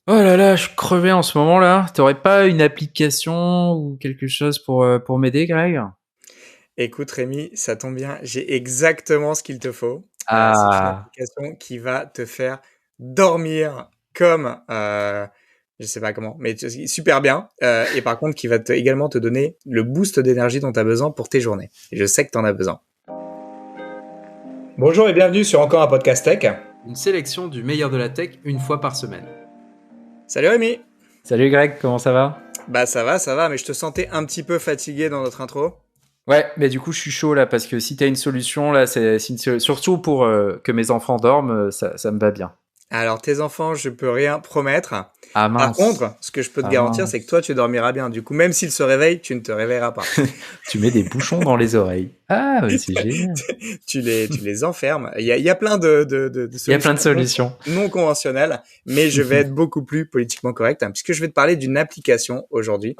Oh là là, je crevais en ce moment là. T'aurais pas une application ou quelque chose pour m'aider, Greg? Écoute Rémi, ça tombe bien, j'ai exactement ce qu'il te faut. C'est une Ah, application qui va te faire dormir comme, je sais pas comment, mais super bien. Et par contre, qui va également te donner le boost d'énergie dont tu as besoin pour tes journées. Et je sais que tu en as besoin. Bonjour et bienvenue sur encore un podcast tech. une sélection du meilleur de la tech une fois par semaine. Salut Rémi. Salut Greg, comment ça va? Bah ça va, mais je te sentais un petit peu fatigué dans notre intro. Ouais, mais du coup je suis chaud là parce que si t'as une solution là, surtout pour que mes enfants dorment, ça me va bien. Alors tes enfants, je peux rien promettre. Ah Par mince, contre, ce que je peux te ah garantir, c'est que toi, mince. tu dormiras bien. Du coup, même s'ils se réveillent, tu ne te réveilleras pas. Tu mets des bouchons dans les oreilles. Ah, mais c'est génial. Tu les enfermes. Il y a plein de Il y a plein de solutions solutions. non conventionnelles, mais je vais être beaucoup plus politiquement correct, hein, puisque je vais te parler d'une application aujourd'hui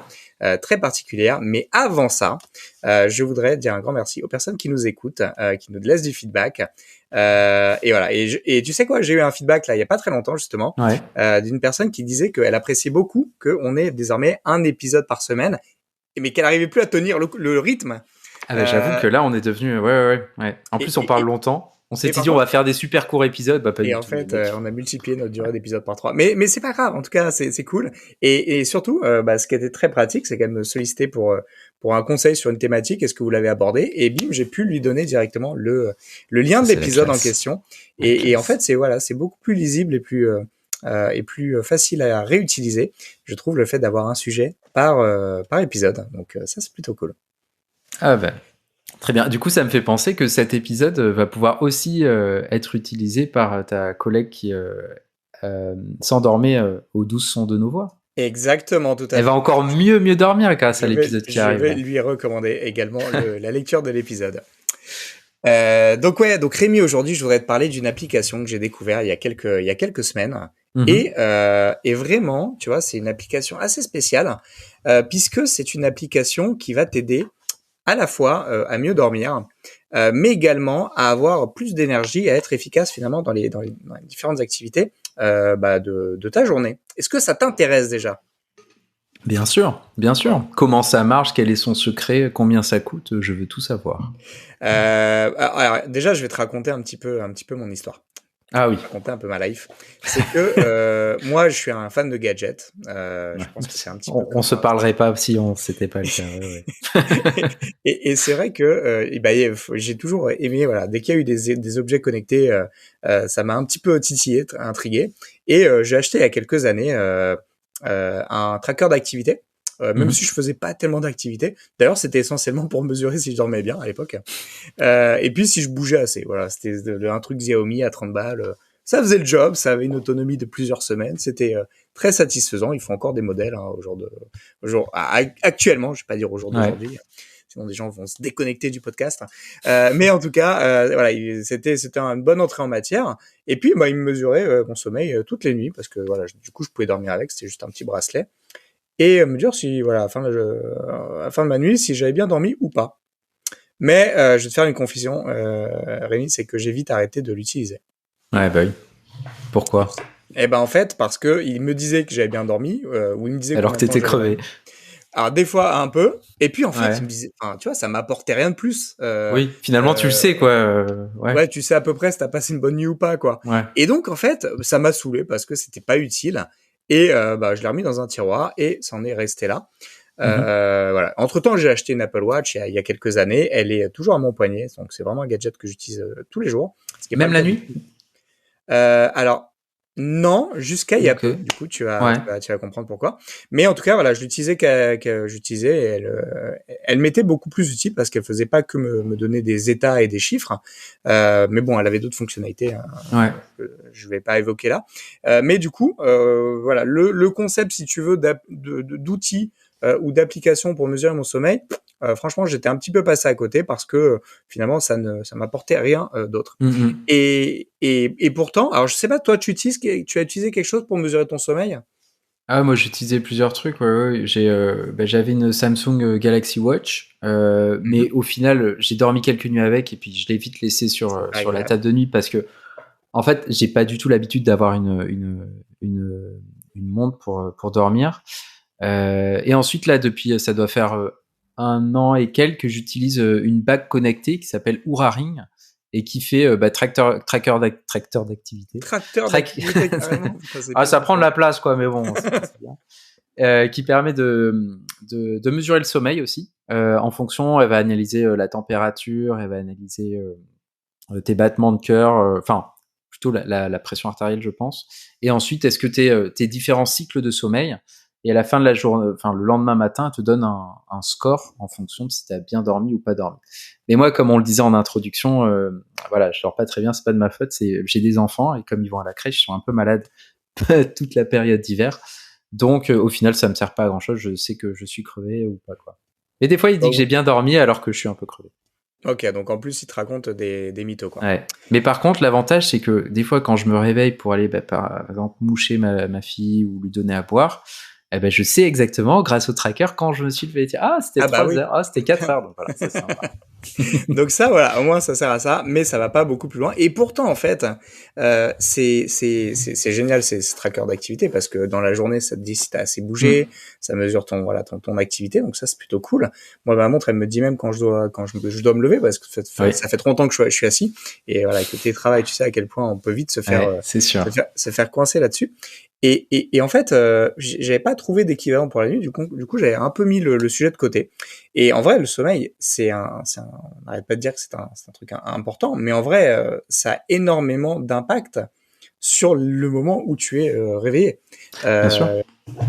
très particulière. Mais avant ça, je voudrais dire un grand merci aux personnes qui nous écoutent, qui nous laissent du feedback. Et voilà. Et tu sais quoi, j'ai eu un feedback là il y a pas très longtemps justement Ouais. d'une personne qui disait qu'elle appréciait beaucoup qu'on ait désormais un épisode par semaine, mais qu'elle n'arrivait plus à tenir le rythme. Ah bah j'avoue Euh, que là on est devenu ouais. En et, plus on et, parle et, longtemps. On s'était et par dit on va contre, faire des super courts épisodes, bah pas et du en tout les fait, mecs. on a multiplié notre Ouais. durée d'épisode par 3. Mais c'est pas grave, en tout cas, c'est cool. Et surtout, ce qui était très pratique, c'est qu'elle me sollicitait pour un conseil sur une thématique, est-ce que vous l'avez abordé? Et bim, j'ai pu lui donner directement le lien Ça de c'est la l'épisode en classe. question. La Et en fait, classe. c'est beaucoup plus lisible et plus facile à réutiliser. Je trouve le fait d'avoir un sujet par épisode. Donc ça, c'est plutôt cool. Ah bah très bien. Du coup ça me fait penser que cet épisode va pouvoir aussi être utilisé par ta collègue qui s'endormait aux douces sons de nos voix. Exactement, tout à Elle va fait. encore mieux dormir grâce Je à vais, l'épisode qui je arrive vais là. lui recommander également la lecture de l'épisode. Donc Rémi, aujourd'hui, je voudrais te parler d'une application que j'ai découvert il y a quelques semaines. Mhm. Et vraiment, tu vois, c'est une application assez spéciale, puisque c'est une application qui va t'aider à la fois à mieux dormir, mais également à avoir plus d'énergie, à être efficace finalement dans les différentes activités de ta journée. Est-ce que ça t'intéresse déjà? Bien sûr, bien Ouais. sûr. Comment ça marche? Quel est son secret? Combien ça coûte? Je veux tout savoir. Alors, déjà, je vais te raconter un petit peu mon histoire. Ah oui. Raconter un peu ma life. C'est que moi, je suis un fan de gadgets. Ouais. Je pense que c'est un petit peu On comme se toi aussi. parlerait pas si on c'était pas le cas. Ouais, ouais. Et c'est vrai que j'ai toujours aimé, voilà, dès qu'il y a eu des objets connectés, ça m'a un petit peu titillé, intrigué. Et j'ai acheté il y a quelques années un tracker d'activité. Même Mhm. si je faisais pas tellement d'activité. D'ailleurs, c'était essentiellement pour mesurer si je dormais bien à l'époque. Et puis si je bougeais assez, voilà, c'était un truc Xiaomi à 30 balles. Ça faisait le job, ça avait une autonomie de plusieurs semaines, c'était très satisfaisant. Ils font encore des modèles actuellement, je vais pas dire au jour Ouais. d'aujourd'hui, sinon des gens vont se déconnecter du podcast. Mais en tout cas, voilà, c'était une bonne entrée en matière. Et puis, il me mesurait mon sommeil toutes les nuits parce que voilà, du coup, je pouvais dormir avec, c'était juste un petit bracelet et me dire si voilà, à la fin de ma nuit, si j'avais bien dormi ou pas. Mais je vais te faire une confession, Rémi, c'est que j'ai vite arrêté de l'utiliser. Ouais, bah oui. Pourquoi? Et ben en fait, parce que il me disait que j'avais bien dormi, ou il me disait Alors combien que de temps t'étais j'avais crevé. dormi. Alors des fois un peu, et puis en fait, il Ouais. me disait, enfin, tu vois, ça m'apportait rien de plus. Oui, finalement tu le Euh, sais quoi. Ouais. ouais, tu sais à peu près si t'as passé une bonne nuit ou pas, quoi. Ouais. Et donc en fait, ça m'a saoulé parce que c'était pas utile. Et je l'ai remis dans un tiroir et ça en est resté là. Mhm. Voilà. Entre-temps, j'ai acheté une Apple Watch il y a quelques années. Elle est toujours à mon poignet, donc c'est vraiment un gadget que j'utilise tous les jours, ce qui est pas Même le la cas du nuit? tout. Alors non, jusqu'à il y a Ok. peu. Du coup, tu vas, Ouais. tu vas, tu vas comprendre pourquoi. Mais en tout cas, voilà, je l'utilisais que j'utilisais. Et elle m'était beaucoup plus utile parce qu'elle faisait pas que me donner des états et des chiffres. Mais bon, elle avait d'autres fonctionnalités, hein, Ouais. que je vais pas évoquer là. Mais du coup, voilà, le concept, si tu veux, d'outils ou d'applications pour mesurer mon sommeil, franchement, j'étais un petit peu passé à côté parce que finalement, ça m'apportait rien d'autre. Mhm. Et pourtant, alors je sais pas, toi, tu as utilisé quelque chose pour mesurer ton sommeil? Ah, moi j'utilisais plusieurs trucs. Ouais, ouais. J'avais une Samsung Galaxy Watch, Mhm. mais au final j'ai dormi quelques nuits avec et puis je l'ai vite laissé C'est pas sur la agréable. table de nuit parce que en fait j'ai pas du tout l'habitude d'avoir une monte pour dormir. Et ensuite, là, depuis, ça doit faire 1 an et quelques, que j'utilise une bague connectée qui s'appelle Oura Ring et qui fait tracker d'activité. Tracteur d'activité, carrément. Putain, Ça prend de la place, quoi, mais bon, c'est bien. Qui permet de mesurer le sommeil aussi. En fonction, elle va analyser la température, elle va analyser tes battements de cœur, enfin plutôt la pression artérielle, je pense. Et ensuite, est-ce que tes différents cycles de sommeil, et à la fin de la journée, enfin le lendemain matin, elle te donne un score en fonction de si tu as bien dormi ou pas dormi. Mais moi, comme on le disait en introduction, voilà, je dors pas très bien, c'est pas de ma faute. J'ai des enfants et comme ils vont à la crèche, ils sont un peu malades toute la période d'hiver. Donc, au final, ça me sert pas à grand chose. Je sais que je suis crevé ou pas, quoi. Et des fois, il dit que j'ai bien dormi alors que je suis un peu crevé. Ok, donc en plus, il te raconte des mythos, quoi. Ouais. Mais par contre, l'avantage, c'est que des fois, quand je me réveille pour aller, par exemple, moucher ma fille ou lui donner à boire, eh ben, je sais exactement, grâce au tracker, quand je me suis levé, c'était 3 heures, c'était 4 heures. Donc voilà, c'est sympa. Donc ça, voilà, au moins ça sert à ça, mais ça va pas beaucoup plus loin. Et pourtant, en fait, c'est génial ce tracker d'activité parce que dans la journée, ça te dit si t'as assez bougé, ça mesure ton activité, donc ça c'est plutôt cool. Moi, ma montre, elle me dit même quand je dois me lever parce que ça fait trop longtemps que je suis assis. Et voilà, avec le télétravail, tu sais à quel point on peut vite se faire coincer là-dessus. Et en fait, j'avais pas trouvé d'équivalent pour la nuit. Du coup, j'avais un peu mis le sujet de côté. Et en vrai, le sommeil, on n'arrête pas de dire que c'est un truc important, mais en vrai, ça a énormément d'impact sur le moment où tu es réveillé. Bien sûr.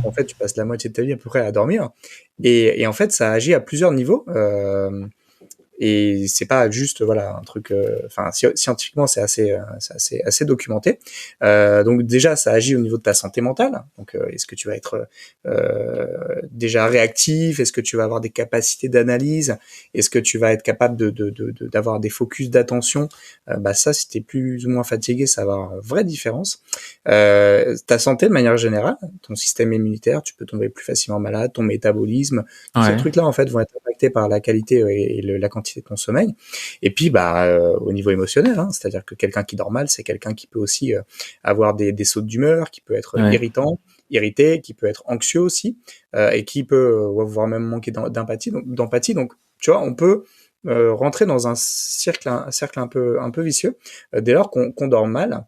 En fait, tu passes la moitié de ta vie à peu près à dormir. Et en fait, ça agit à plusieurs niveaux. Et c'est pas juste un truc scientifiquement c'est assez documenté. Donc déjà ça agit au niveau de ta santé mentale. Donc est-ce que tu vas être déjà réactif, est-ce que tu vas avoir des capacités d'analyse, est-ce que tu vas être capable d'avoir des focus d'attention. Ça, si t'es plus ou moins fatigué, ça va avoir une vraie différence. Ta santé de manière générale, ton système immunitaire, tu peux tomber plus facilement malade, ton métabolisme, tous ces trucs-là en fait vont être impactés par la qualité et la quantité de ton sommeil. Et puis au niveau émotionnel, c'est-à-dire que quelqu'un qui dort mal, c'est quelqu'un qui peut aussi avoir des sautes d'humeur, qui peut être irrité, qui peut être anxieux aussi, et qui peut voire même manquer d'empathie. Donc tu vois, on peut rentrer dans un cercle un peu vicieux dès lors qu'on dort mal.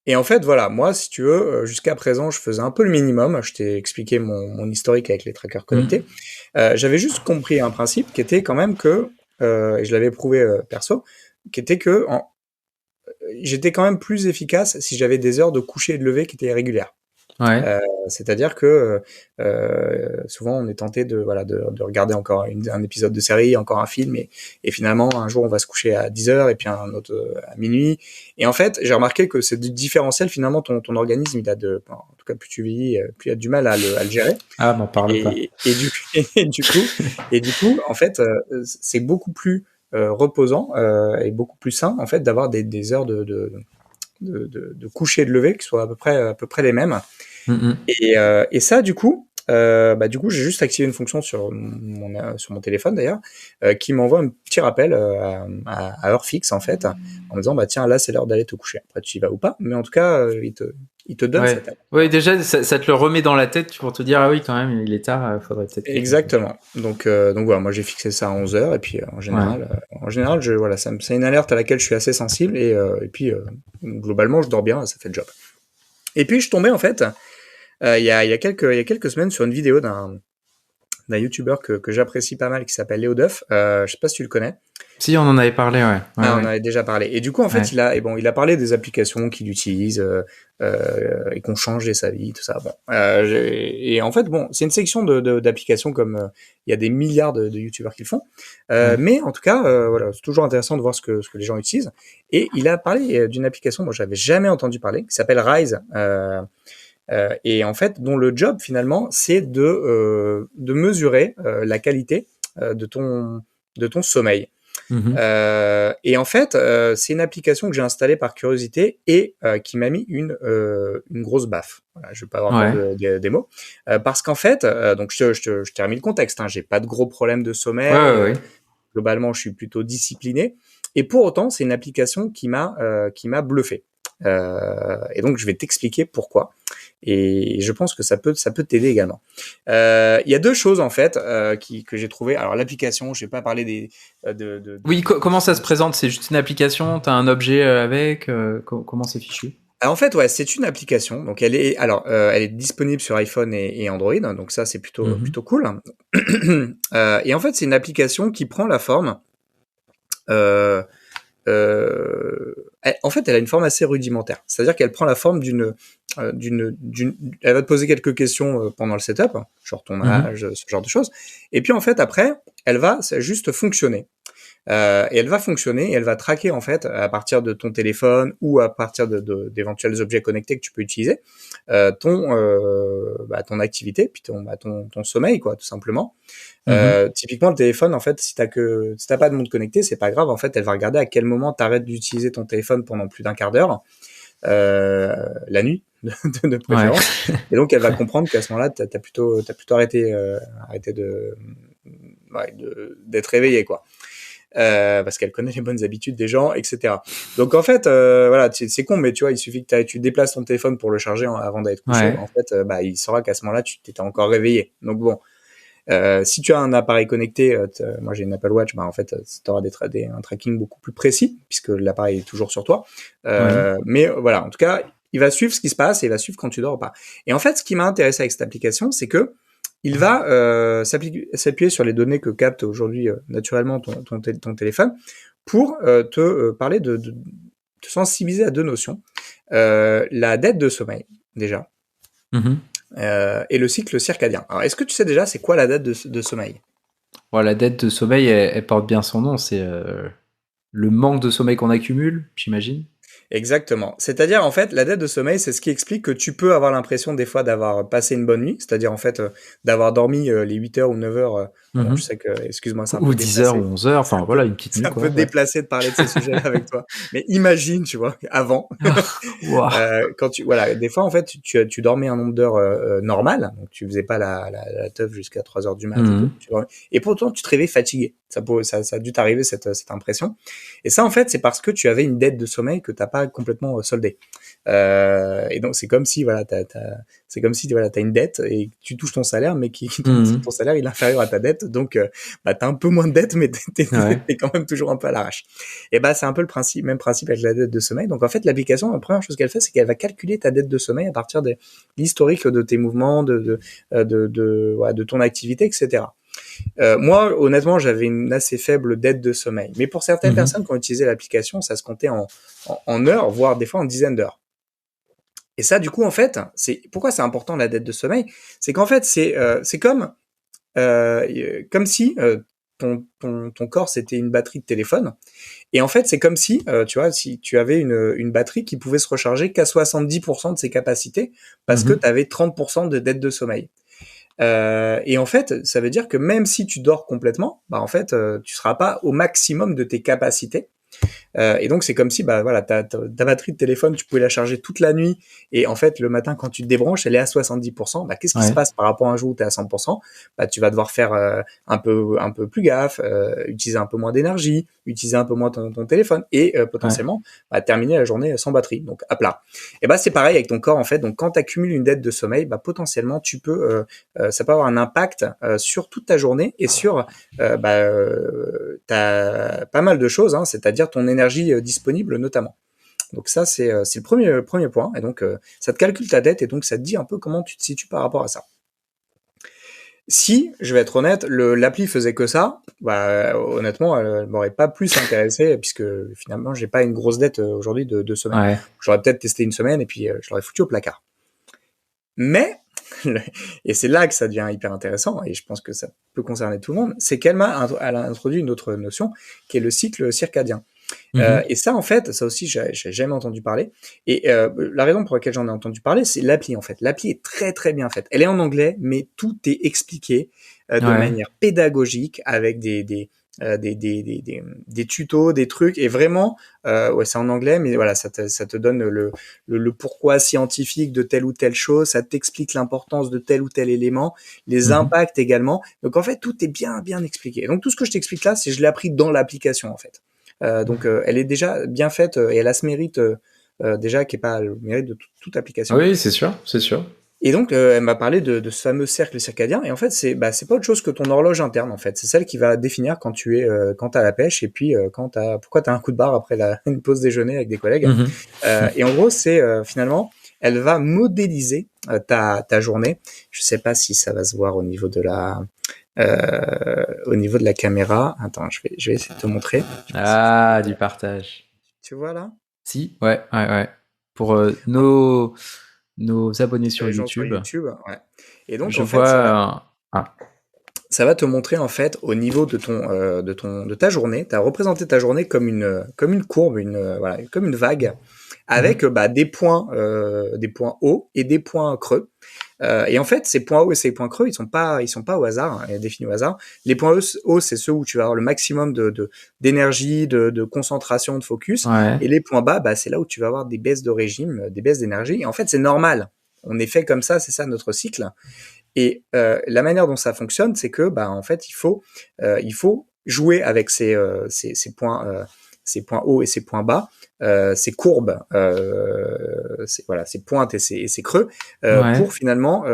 Et en fait, voilà, moi, si tu veux, jusqu'à présent, je faisais un peu le minimum. Je t'ai expliqué mon historique avec les trackers connectés. J'avais juste compris un principe qui était quand même que, et je l'avais prouvé perso, qui était que j'étais quand même plus efficace si j'avais des heures de coucher et de lever qui étaient régulières. C'est-à-dire que souvent on est tenté de regarder encore un épisode de série, encore un film, et finalement un jour on va se coucher à 10h et puis un autre à minuit. Et en fait, j'ai remarqué que c'est différentiel, finalement ton organisme, en tout cas plus tu vieillis, plus il a du mal à le gérer. Ah, m'en parle pas. Et du coup, en fait, c'est beaucoup plus reposant et beaucoup plus sain en fait d'avoir des heures de coucher et de lever qui soient à peu près les mêmes. Et ça, du coup, j'ai juste activé une fonction sur mon téléphone d'ailleurs, qui m'envoie un petit rappel à heure fixe en fait, en me disant tiens, là c'est l'heure d'aller te coucher. Après tu y vas ou pas, mais en tout cas il te donne cette aide. Oui, déjà ça te le remet dans la tête pour te dire ah oui quand même il est tard, faudrait peut-être. Exactement. Donc voilà, moi j'ai fixé ça à 11h et puis en général c'est une alerte à laquelle je suis assez sensible et puis globalement je dors bien, ça fait le job. Et puis je tombais en fait il y a quelques semaines sur une vidéo d'un youtubeur que j'apprécie pas mal qui s'appelle Léo Duff. Je sais pas si tu le connais. Si, on en avait parlé, on en avait déjà parlé. Et du coup, en fait, il a parlé des applications qu'il utilise et qu'on changeait sa vie, tout ça. Bon, et en fait, c'est une section d'applications comme il y a des milliards de youtubeurs qui le font. Mais en tout cas, c'est toujours intéressant de voir ce que les gens utilisent. Et il a parlé d'une application dont j'avais jamais entendu parler, qui s'appelle Rise. Et en fait, dont le job finalement, c'est de mesurer la qualité de ton sommeil. Et en fait, c'est une application que j'ai installée par curiosité et qui m'a mis une grosse baffe. Voilà, je vais pas avoir des mots parce qu'en fait, donc je t'ai remis le contexte. J'ai pas de gros problèmes de sommeil. Globalement, je suis plutôt discipliné. Et pour autant, c'est une application qui m'a bluffé. Et donc je vais t'expliquer pourquoi. Et je pense que ça peut t'aider également. Il y a deux choses en fait que j'ai trouvé. Alors l'application, je vais pas parler des Oui, comment ça se présente? C'est juste une application, t'as un objet avec, comment c'est fichu? Alors, en fait, ouais, c'est une application. Donc elle est disponible sur iPhone et Android. Donc ça, c'est plutôt cool. Et en fait, c'est une application qui prend la forme. En fait, elle a une forme assez rudimentaire. C'est-à-dire qu'elle prend la forme elle va te poser quelques questions pendant le setup, genre ton âge, ce genre de choses. Et puis en fait, après, elle va juste fonctionner. Et elle va fonctionner et elle va traquer en fait à partir de ton téléphone ou à partir d'éventuels objets connectés que tu peux utiliser ton activité puis ton sommeil quoi tout simplement. Typiquement le téléphone en fait si t'as pas de montre connectée c'est pas grave en fait elle va regarder à quel moment t'arrêtes d'utiliser ton téléphone pendant plus d'un quart d'heure la nuit de préférence et donc elle va comprendre qu'à ce moment-là t'as plutôt arrêté d'être réveillé quoi. Parce qu'elle connaît les bonnes habitudes des gens, etc. Donc en fait, voilà, c'est con, mais tu vois, il suffit que tu déplaces ton téléphone pour le charger avant d'aller te coucher. En fait, il saura qu'à ce moment-là, tu t'étais encore réveillé. Donc bon, si tu as un appareil connecté, moi j'ai une Apple Watch, en fait, tu auras un tracking beaucoup plus précis puisque l'appareil est toujours sur toi. Mais voilà, en tout cas, il va suivre ce qui se passe et il va suivre quand tu dors ou pas. Et en fait, ce qui m'a intéressé avec cette application, c'est que il va s'appuyer sur les données que capte aujourd'hui naturellement ton téléphone pour te parler te sensibiliser à deux notions. La dette de sommeil, déjà, et le cycle circadien. Alors, est-ce que tu sais déjà c'est quoi la dette de sommeil? La dette de sommeil, elle porte bien son nom, c'est le manque de sommeil qu'on accumule, j'imagine. Exactement. C'est-à-dire, en fait, la dette de sommeil, c'est ce qui explique que tu peux avoir l'impression des fois d'avoir passé une bonne nuit, c'est-à-dire en fait d'avoir dormi les 8 heures ou 9 heures. Bon, je sais que, excuse-moi, c'est un peu ou 10 heures déplacé. ou 11 heures, enfin voilà, une petite nuit. C'est un peu déplacé de parler de ces sujets-là avec toi. Mais imagine, tu vois, avant, quand des fois, en fait, tu dormais un nombre d'heures normal, donc tu faisais pas la teuf jusqu'à 3 heures du mat et tout, et pourtant, tu te réveillais fatigué. Ça a dû t'arriver cette impression. Et ça, en fait, c'est parce que tu avais une dette de sommeil que t'as pas complètement soldée. Et donc, c'est comme si, voilà, t'as une dette et tu touches ton salaire, mais ton salaire, il est inférieur à ta dette. Donc, t'as un peu moins de dette, mais t'es quand même toujours un peu à l'arrache. Et c'est un peu même principe avec la dette de sommeil. Donc, en fait, l'application, la première chose qu'elle fait, c'est qu'elle va calculer ta dette de sommeil à partir de l'historique de tes mouvements, de ton activité, etc. Moi, honnêtement, j'avais une assez faible dette de sommeil. Mais pour certaines personnes qui ont utilisé l'application, ça se comptait en heures, voire des fois en dizaines d'heures. Et ça, du coup, en fait, pourquoi c'est important la dette de sommeil? C'est qu'en fait, c'est comme si ton corps c'était une batterie de téléphone. Et en fait, c'est comme si, tu vois, si tu avais une batterie qui pouvait se recharger qu'à 70% de ses capacités parce que tu avais 30% de dette de sommeil. Et en fait, ça veut dire que même si tu dors complètement, en fait, tu seras pas au maximum de tes capacités. Et donc c'est comme si ta batterie de téléphone tu pouvais la charger toute la nuit et en fait le matin quand tu te débranches elle est à 70%. Qu'est-ce qui se passe par rapport à un jour où tu es à 100%? Tu vas devoir faire un peu plus gaffe, utiliser un peu moins d'énergie, utiliser un peu moins ton téléphone et potentiellement terminer la journée sans batterie, donc à plat. Et c'est pareil avec ton corps en fait. Donc quand tu accumules une dette de sommeil, potentiellement tu peux ça peut avoir un impact sur toute ta journée et sur t'as pas mal de choses, hein, c'est-à-dire ton énergie disponible notamment. Donc ça, c'est le premier point. Et donc, ça te calcule ta dette et donc ça te dit un peu comment tu te situes par rapport à ça. Si, je vais être honnête, l'appli faisait que ça, honnêtement, elle m'aurait pas plus intéressé puisque finalement, j'ai pas une grosse dette aujourd'hui de sommeil. J'aurais peut-être testé une semaine et puis je l'aurais foutu au placard. Mais et c'est là que ça devient hyper intéressant, et je pense que ça peut concerner tout le monde, c'est qu'elle a introduit une autre notion, qui est le cycle circadien. Et ça, en fait, ça aussi, j'ai jamais entendu parler. Et la raison pour laquelle j'en ai entendu parler, c'est l'appli, en fait. L'appli est très, très bien faite. Elle est en anglais, mais tout est expliqué de manière pédagogique, avec des tutos, des trucs, et vraiment, c'est en anglais, mais voilà, ça te donne le pourquoi scientifique de telle ou telle chose, ça t'explique l'importance de tel ou tel élément, les impacts également. Donc en fait, tout est bien expliqué. Donc tout ce que je t'explique là, je l'ai appris dans l'application en fait. Donc elle est déjà bien faite et elle a ce mérite déjà qui est pas le mérite de toute application. Oui, c'est sûr, c'est sûr. Et donc, elle m'a parlé de ce fameux cercle circadien. Et en fait, c'est pas autre chose que ton horloge interne. En fait, c'est celle qui va définir quand t'as la pêche et puis pourquoi t'as un coup de barre après une pause déjeuner avec des collègues. Mhm. Et en gros, c'est finalement, elle va modéliser ta journée. Je sais pas si ça va se voir au niveau de la caméra. Attends, je vais essayer de te montrer. Ah, du partage. Tu vois là? Si, ouais. Pour nos abonnés Pour sur les gens sur YouTube, YouTube, ouais. Et donc, je en fait, vois. Ah, ça va te montrer en fait au niveau de ta journée, t'as représenté ta journée comme une courbe, voilà, comme une vague, avec des points hauts et des points creux. Et en fait, ces points hauts et ces points creux, ils sont pas au hasard, hein, définis au hasard. Les points hauts, c'est ceux où tu vas avoir le maximum d'énergie, de concentration, de focus, ouais. et les points bas, c'est là où tu vas avoir des baisses de régime, des baisses d'énergie. Et en fait, c'est normal. On est fait comme ça, c'est ça notre cycle. Et la manière dont ça fonctionne, c'est que en fait, il faut jouer avec ces points hauts et ces points bas, ces courbes, ces pointes et ces creux, Ouais. pour finalement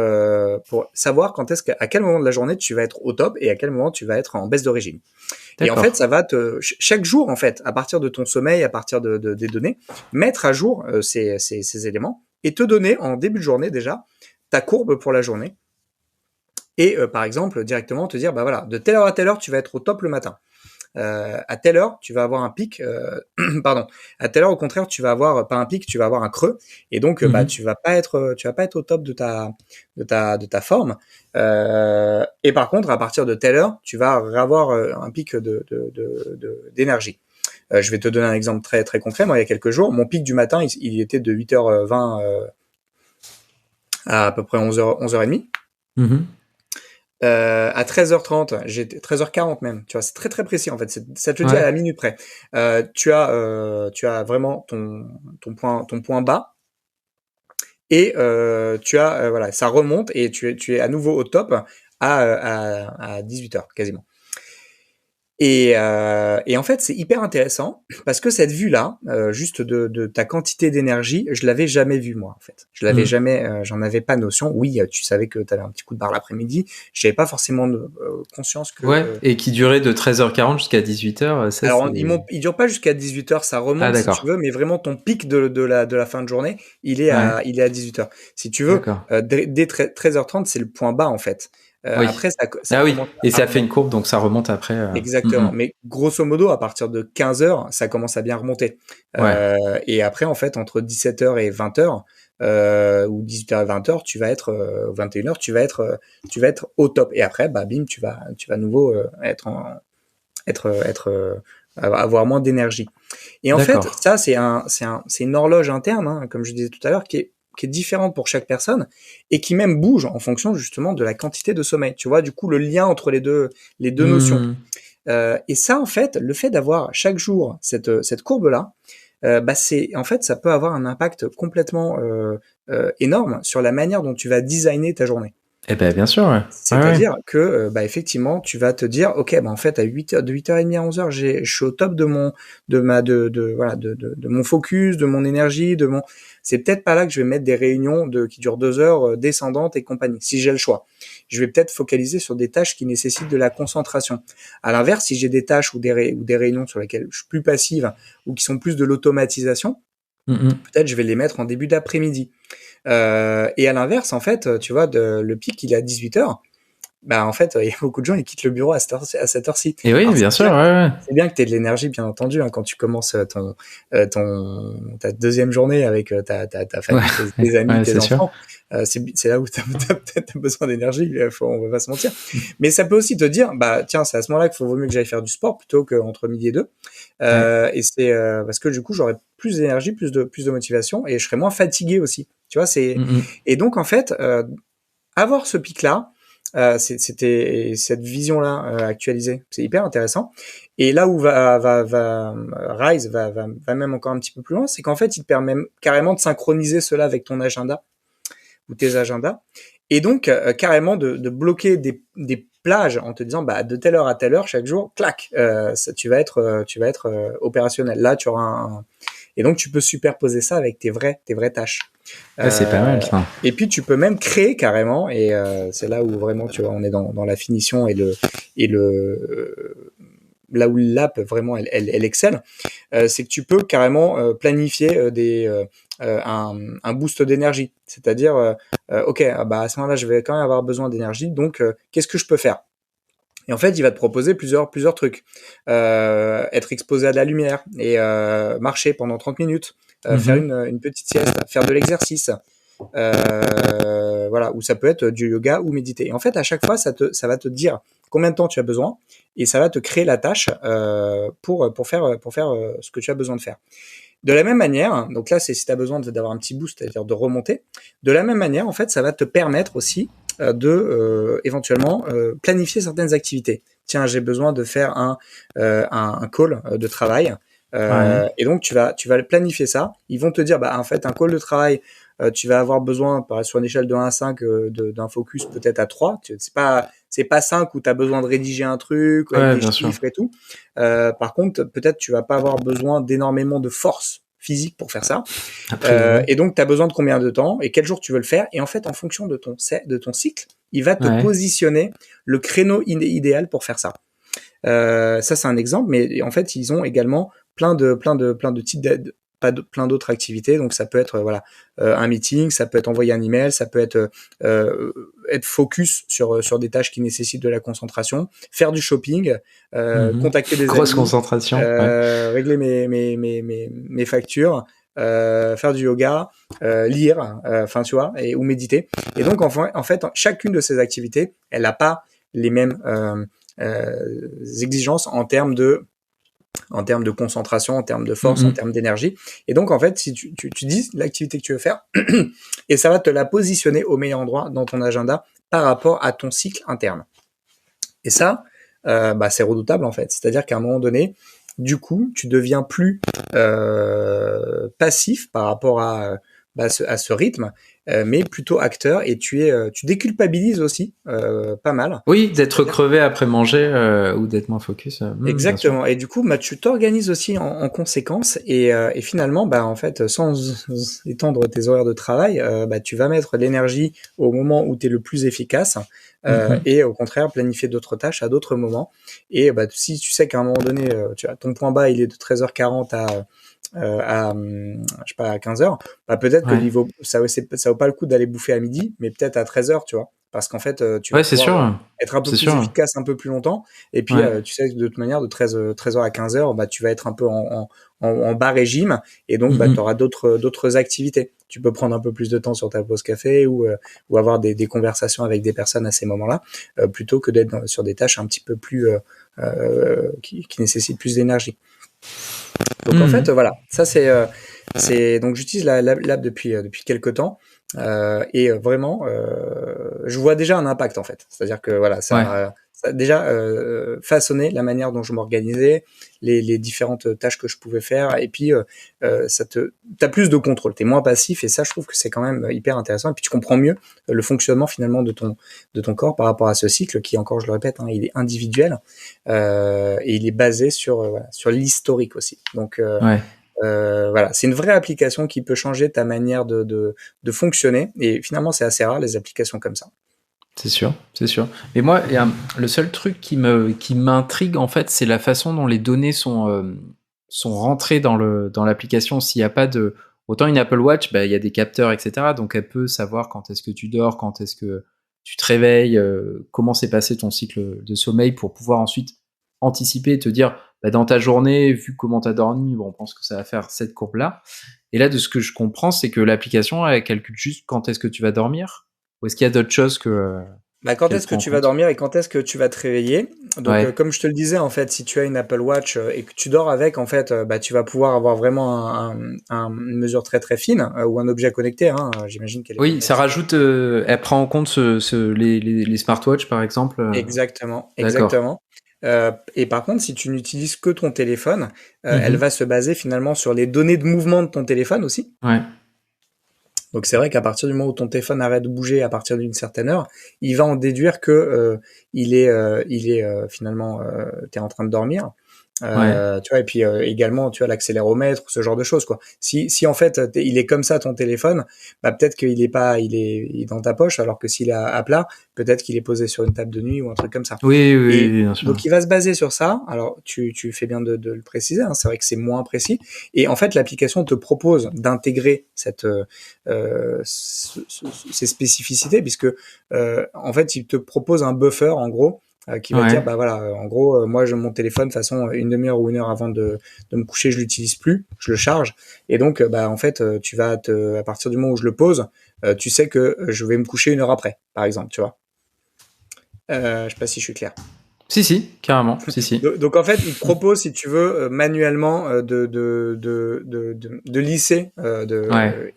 pour savoir à quel moment de la journée tu vas être au top et à quel moment tu vas être en baisse de régime. Et en fait, D'accord. ça va chaque jour en fait, à partir de ton sommeil, à partir des données, mettre à jour ces éléments et te donner en début de journée déjà ta courbe pour la journée. Et par exemple, directement te dire, voilà, de telle heure à telle heure, tu vas être au top le matin. À telle heure, tu vas avoir un pic. Pardon. À telle heure, au contraire, tu vas avoir pas un pic, tu vas avoir un creux. Et donc, tu vas pas être au top de ta forme. Et par contre, à partir de telle heure, tu vas avoir un pic d'énergie. Je vais te donner un exemple très très concret. Moi, il y a quelques jours, mon pic du matin, il était de 8h20 à peu près 11h30. À 13h30, 13h40 même, tu vois, c'est très très précis en fait, ça te le dit à Ouais. la minute près. Tu as vraiment ton point bas et tu as voilà, ça remonte et tu es à nouveau au top à 18h quasiment. Et en fait, c'est hyper intéressant parce que cette vue-là, juste de ta quantité d'énergie, je l'avais jamais vue moi en fait. Je l'avais Mm. jamais, j'en avais pas notion. Oui, tu savais que tu avais un petit coup de barre l'après-midi. J'avais pas forcément conscience que. Ouais. Et qui durait de 13h40 jusqu'à 18h, ça Alors, c'est. il dure pas jusqu'à 18h, ça Ah, remonte si tu d'accord. veux, mais vraiment ton pic de la fin de journée, Ouais. il est à 18h. Si tu veux, D'accord. dès 13h30, c'est le point bas en fait. Oui. Après, ça Ah oui. commence Et à ça fait une remonter. courbe, donc ça remonte après. Exactement. Mais grosso modo, à partir de 15h, ça commence à bien remonter. Ouais. Et après, en fait, entre 17h et 20h, ou 18h et 20h, tu vas être, 21h, tu vas être au top. Et après, bim, tu vas à nouveau avoir moins d'énergie. Et en fait, D'accord. ça, c'est une horloge interne, hein, comme je disais tout à l'heure, qui est différente pour chaque personne et qui même bouge en fonction justement de la quantité de sommeil. Tu vois, du coup, le lien entre les deux notions. Hmm. Et ça, en fait, le fait d'avoir chaque jour cette courbe-là, en fait, ça peut avoir un impact complètement énorme sur la manière dont tu vas designer ta journée. Eh ben, bien sûr, ouais. Ouais, ouais. C'est-à-dire que, effectivement, tu vas te dire, ok, en fait, à 8h, de 8h30 à 11h, je suis au top voilà, de mon focus, de mon énergie, c'est peut-être pas là que je vais mettre des réunions qui durent 2 heures, descendantes et compagnie, si j'ai le choix. Je vais peut-être focaliser sur des tâches qui nécessitent de la concentration. À l'inverse, si j'ai des tâches ou des réunions sur lesquelles je suis plus passive ou qui sont plus de l'automatisation, peut-être je vais les mettre en début d'après-midi. Et à l'inverse, en fait, tu vois, le pic, il est à 18h. En fait, il y a beaucoup de gens, ils quittent le bureau à cette heure-ci. Et oui, Alors, bien sûr, ouais, ouais. c'est bien que tu aies de l'énergie, bien entendu, hein, quand tu commences ta deuxième journée avec ta Ouais, famille, tes amis, ouais, tes c'est sûr. enfants. C'est là où tu as peut-être besoin d'énergie, on va pas se mentir. Mais ça peut aussi te dire, tiens, c'est à ce moment-là qu'il vaut mieux que j'aille faire du sport plutôt qu'entre midi et deux. Ouais. Et c'est parce que du coup, j'aurai plus d'énergie, plus de motivation et je serai moins fatigué aussi. Tu vois, et donc en fait, avoir ce pic-là, c'était cette vision-là actualisée, c'est hyper intéressant. Et là où Rise va même encore un petit peu plus loin, c'est qu'en fait, il te permet carrément de synchroniser cela avec ton agenda ou tes agendas, et donc carrément de bloquer des plages en te disant de telle heure à telle heure chaque jour, clac, tu vas être opérationnel. Là, tu auras Et donc, tu peux superposer ça avec tes vraies tâches. Ouais, c'est pas mal ça. Et puis, tu peux même créer carrément, et c'est là où vraiment, tu vois, on est dans la finition et là où l'app vraiment elle excelle, c'est que tu peux carrément planifier un boost d'énergie. C'est-à-dire, ok, bah à ce moment-là, je vais quand même avoir besoin d'énergie, donc qu'est-ce que je peux faire? Et en fait, il va te proposer plusieurs trucs. Être exposé à de la lumière et marcher pendant 30 minutes, faire une petite sieste, faire de l'exercice. Voilà, ou ça peut être du yoga ou méditer. Et en fait, à chaque fois, ça va te dire combien de temps tu as besoin et ça va te créer la tâche pour faire ce que tu as besoin de faire. De la même manière, donc là, c'est si tu as besoin d'avoir un petit boost, c'est-à-dire de remonter. De la même manière, en fait, ça va te permettre aussi de éventuellement planifier certaines activités. Tiens, j'ai besoin de faire un call de travail. Et donc tu vas planifier ça. Ils vont te dire, bah en fait, un call de travail, tu vas avoir besoin, sur une échelle de 1 à 5, d'un focus peut-être à 3. C'est pas 5 où tu as besoin de rédiger un truc avec des chiffres et tout. Par contre, peut-être tu vas pas avoir besoin d'énormément de force physique pour faire ça. Et donc, tu as besoin de combien de temps et quel jour tu veux le faire. Et en fait, en fonction de ton cycle, il va te positionner le créneau idéal pour faire ça. Ça, c'est un exemple, mais en fait, ils ont également plein de types plein d'autres activités. Donc, ça peut être un meeting, ça peut être envoyer un email, ça peut être focus sur des tâches qui nécessitent de la concentration, faire du shopping, contacter des grosse amis, concentration, régler mes factures, faire du yoga, lire, enfin tu vois, ou méditer. Et donc en fait, chacune de ces activités, elle n'a pas les mêmes exigences en termes de concentration, en termes de force, en termes d'énergie. Et donc, en fait, si tu dis l'activité que tu veux faire, et ça va te la positionner au meilleur endroit dans ton agenda par rapport à ton cycle interne. Et ça, c'est redoutable, en fait. C'est-à-dire qu'à un moment donné, du coup, tu deviens plus passif par rapport à ce rythme, mais plutôt acteur, et tu déculpabilises aussi pas mal. Oui, d'être crevé après manger ou d'être moins focus. Exactement. Et du coup, tu t'organises aussi en conséquence, et finalement, en fait, sans étendre tes horaires de travail, tu vas mettre l'énergie au moment où tu es le plus efficace, et au contraire planifier d'autres tâches à d'autres moments. Et si tu sais qu'à un moment donné, ton point bas il est de 13h40 à 15h, peut-être que ça vaut pas le coup d'aller bouffer à midi, mais peut-être à 13h, tu vois. Parce qu'en fait, tu vas pouvoir être un peu plus efficace un peu plus longtemps. Et puis, tu sais, de toute manière, de 13h à 15h, tu vas être un peu en bas régime. Et donc, tu auras d'autres activités. Tu peux prendre un peu plus de temps sur ta pause café ou avoir des conversations avec des personnes à ces moments-là, plutôt que d'être sur des tâches un petit peu plus qui nécessitent plus d'énergie. Donc en fait, voilà, ça c'est donc j'utilise l'app depuis quelques temps, et vraiment je vois déjà un impact en fait. C'est-à-dire que voilà, ça a déjà façonné la manière dont je m'organisais, les différentes tâches que je pouvais faire, et puis t'as plus de contrôle, t'es moins passif, et ça je trouve que c'est quand même hyper intéressant, et puis tu comprends mieux le fonctionnement finalement de ton corps par rapport à ce cycle qui, encore je le répète, il est individuel, et il est basé sur l'historique aussi. Donc voilà, c'est une vraie application qui peut changer ta manière de fonctionner, et finalement c'est assez rare les applications comme ça. C'est sûr. Mais moi, le seul truc qui m'intrigue en fait, c'est la façon dont les données sont rentrées dans l'application. S'il n'y a pas autant une Apple Watch, il y a des capteurs, etc. Donc elle peut savoir quand est-ce que tu dors, quand est-ce que tu te réveilles, comment s'est passé ton cycle de sommeil, pour pouvoir ensuite anticiper et te dire dans ta journée, vu comment tu as dormi, on pense que ça va faire cette courbe-là. Et là, de ce que je comprends, c'est que l'application, elle calcule juste quand est-ce que tu vas dormir. Ou est-ce qu'il y a d'autres choses que... quand est-ce que tu vas dormir et quand est-ce que tu vas te réveiller? Donc, comme je te le disais, en fait, si tu as une Apple Watch et que tu dors avec, en fait, tu vas pouvoir avoir vraiment une mesure très très fine, ou un objet connecté. J'imagine qu'elle est connectée. Ça rajoute, elle prend en compte les smartwatches, par exemple. Exactement. Et par contre, si tu n'utilises que ton téléphone, elle va se baser finalement sur les données de mouvement de ton téléphone aussi. Donc c'est vrai qu'à partir du moment où ton téléphone arrête de bouger à partir d'une certaine heure, il va en déduire que il est finalement t'es en train de dormir. Ouais. Tu vois, et puis également, tu vois, l'accéléromètre, ce genre de choses, quoi. Si en fait il est comme ça ton téléphone, bah peut-être qu'il il est dans ta poche, alors que s'il est à plat, peut-être qu'il est posé sur une table de nuit ou un truc comme ça. Oui, Et bien sûr. donc il va se baser sur ça. Alors tu fais bien de le préciser, hein, c'est vrai que c'est moins précis. Et en fait l'application te propose d'intégrer ces spécificités, puisque en fait il te propose un buffer en gros qui va dire Ouais. bah voilà, en gros moi mon téléphone de toute façon une demi-heure ou une heure avant de me coucher je l'utilise plus, je le charge, et donc bah en fait tu vas à partir du moment où je le pose, tu sais que je vais me coucher une heure après, par exemple, tu vois. Je sais pas si je suis clair. Si, carrément. Si. Donc en fait, il te propose, si tu veux, manuellement de lisser Ouais.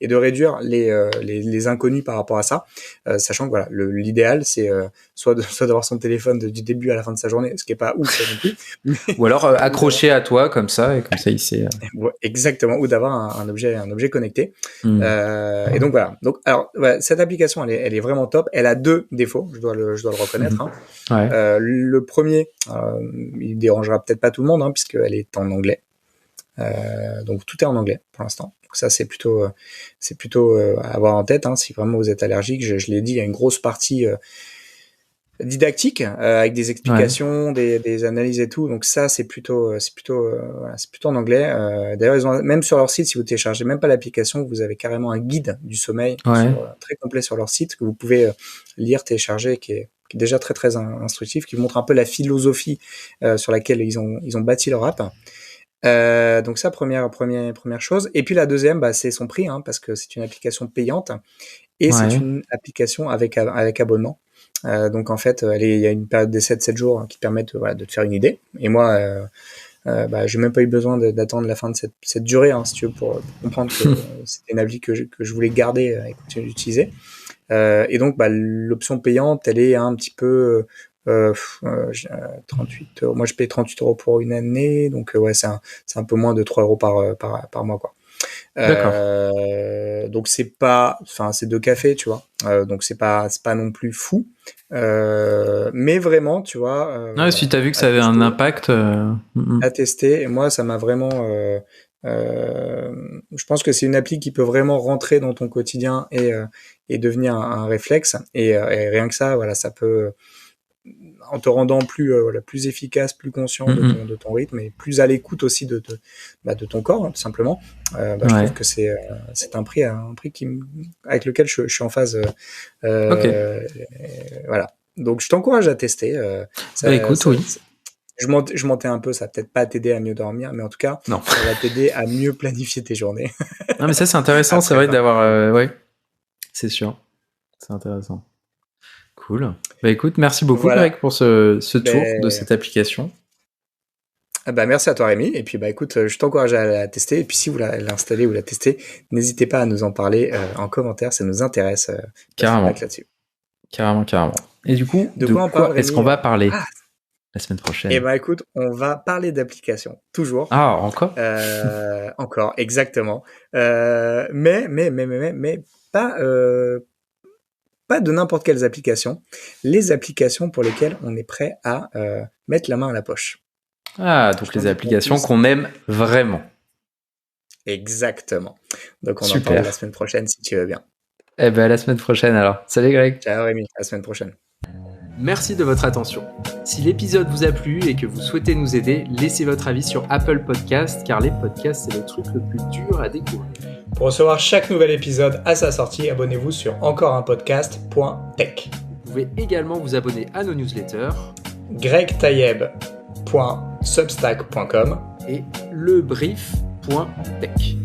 et de réduire les inconnus par rapport à ça, sachant que voilà, l'idéal c'est soit d'avoir son téléphone du début à la fin de sa journée, ce qui est pas ouf non plus, mais Ou alors accroché à toi comme ça, et comme ça il sait. ouais, exactement, ou d'avoir un objet connecté. Hmm. Et donc voilà. Donc alors voilà, cette application elle est vraiment top. Elle a deux défauts, je dois le reconnaître. Hein. Ouais. Le premier, il dérangera peut-être pas tout le monde, hein, puisqu'elle est en anglais. Donc tout est en anglais pour l'instant. Donc ça c'est plutôt à avoir en tête. Hein, si vraiment vous êtes allergique, je l'ai dit, il y a une grosse partie didactique avec des explications, des analyses et tout. Donc ça c'est plutôt voilà, c'est plutôt en anglais. D'ailleurs ils ont même sur leur site, si vous téléchargez même pas l'application, vous avez carrément un guide du sommeil Ouais. très complet sur leur site que vous pouvez lire, télécharger, qui est déjà très très instructif, qui montre un peu la philosophie sur laquelle ils ont bâti leur app. Donc ça, première chose. Et puis la deuxième, bah, c'est son prix, hein, parce que c'est une application payante et c'est Ouais. une application avec abonnement. Donc en fait, il y a une période d'essai de 7 jours, hein, qui permettent voilà, de te faire une idée. Et moi, bah, j'ai même pas eu besoin d'attendre la fin de cette durée, hein, si tu veux, pour comprendre que c'était une appli que je voulais garder et continuer d'utiliser. Et donc, bah, l'option payante, elle est un petit peu 38 euros. Moi, je paye 38 euros pour une année, donc ouais, c'est un peu moins de 3 euros par mois, quoi. D'accord. Donc c'est deux cafés, tu vois. Donc c'est pas non plus fou, mais vraiment, tu vois. Ouais, si t'as vu que À ça avait un tester, impact. à tester. Et moi, ça m'a vraiment. Je pense que c'est une appli qui peut vraiment rentrer dans ton quotidien et devenir un réflexe. Et rien que ça, voilà, ça peut, en te rendant voilà, plus efficace, plus conscient de ton rythme et plus à l'écoute aussi de ton corps, hein, tout simplement. Je Ouais. trouve que c'est un prix avec lequel je suis en phase. Ok. Voilà. Donc je t'encourage à tester. Bah écoute, oui. Je mentais un peu, ça va peut-être pas t'aider à mieux dormir, mais en tout cas, Non. ça va t'aider à mieux planifier tes journées. Non, mais ça c'est intéressant, c'est Après vrai le d'avoir. Ouais. C'est sûr. C'est intéressant. Cool. Bah écoute, merci beaucoup Voilà. Greg pour ce tour de Ben, cette application. bah, merci à toi Rémi. Et puis bah écoute, je t'encourage à la tester. Et puis si vous l'installez ou la testez, n'hésitez pas à nous en parler en commentaire, ça nous intéresse votre Carrément. feedback là-dessus. Carrément. Et du coup, De quoi on parle, est-ce Rémi? qu'on va parler Ah, la semaine et prochaine? bah écoute, on va parler d'applications, toujours. Ah, encore? Encore, exactement. Mais pas de n'importe quelles applications. Les applications pour lesquelles on est prêt à mettre la main à la poche. Ah, Je donc t'en les dis pas applications plus. qu'on aime vraiment. Exactement. Donc on en parle la Super. semaine prochaine si tu veux bien. Eh ben, à la semaine prochaine alors. Salut Greg. Ciao Rémi, à la semaine prochaine. Merci de votre attention. Si l'épisode vous a plu et que vous souhaitez nous aider, laissez votre avis sur Apple Podcast, car les podcasts, c'est le truc le plus dur à découvrir. Pour recevoir chaque nouvel épisode à sa sortie, abonnez-vous sur encoreunpodcast.tech. Vous pouvez également vous abonner à nos newsletters gregtayeb.substack.com et lebrief.tech.